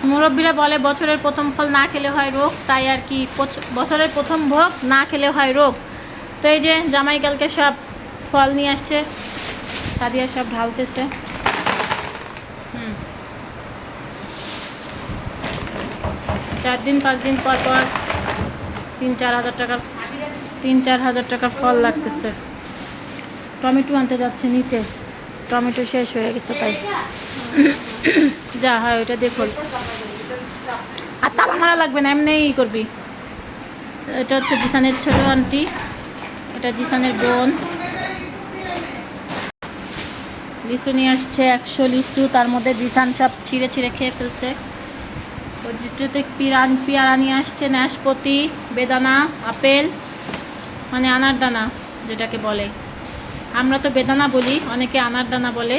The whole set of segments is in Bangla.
মুরব্বীরা বলে বছরের প্রথম ফল না খেলে হয় রোগ, তাই আর কি বছরের প্রথম ভোগ না খেলে হয় রোগ। তো এই যে জামাই কালকে সব ফল নিয়ে আসছে, সাদিয়া সব ঢালতেছে। 4 দিন 5 দিন পর পর 3-4 হাজার টাকার ফল লাগতেছে। টমেটো আনতে যাচ্ছে নিচে, টমেটো শেষ হয়ে গেছে তাই। যা হয় ওইটা দেখো, আর তালা মারা লাগবে না, এমনিই করবি। এটা হচ্ছে জিসানের ছোট আন্টি, এটা জিসানের বোন। লিচু নিয়ে আসছে 100 লিচু, তার মধ্যে জিসান সব ছিঁড়ে ছিঁড়ে খেয়ে ফেলছে। ওর যেটাতে পেয়ারা নিয়ে আসছে, নাশপাতি, বেদানা, আপেল, মানে আনারদানা যেটাকে বলে। আমরা তো বেদানা বলি, অনেকে আনারদানা বলে।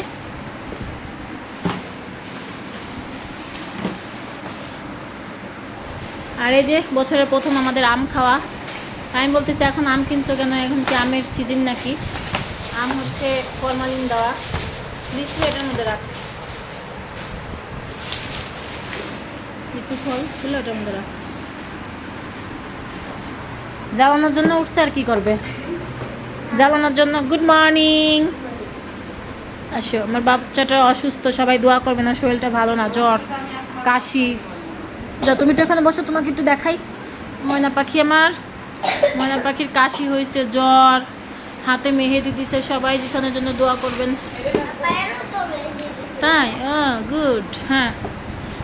আর এই যে বছরের প্রথম আমাদের আম খাওয়া। আমি বলতেছি এখন আম কিনছো কেন, এখন কি আমের সিজন নাকি? আম হচ্ছে ফরমালিন দেওয়া। লিচু এটার মধ্যে রাখ, লিচু ফল তুলে ওটার মধ্যে রাখ। জ্বালানোর জন্য উঠছে, আর কি করবে, জ্বালানোর জন্য। গুড মর্নিং, আসো। আমার বাচ্চাটা অসুস্থ, সবাই দোয়া করবে না, শরীরটা ভালো না, জ্বর কাশি। যা তুমি তো এখানে বসো, তোমাকে একটু দেখাই। ময়না পাখি আমার, ময়না পাখির কাশি হয়েছে, জ্বর, হাতে মেহেদি দিছে। সবাই জিসানের জন্য দোয়া করবেন। তাই? ও গুড। হ্যাঁ,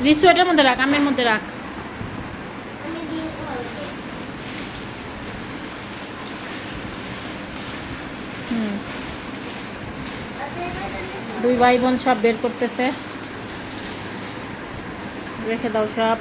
লিচু এটার মধ্যে রাখ, আমের মধ্যে রাখ। দুই ভাই বোন সব বের করতেছে, রেখে দাও সব।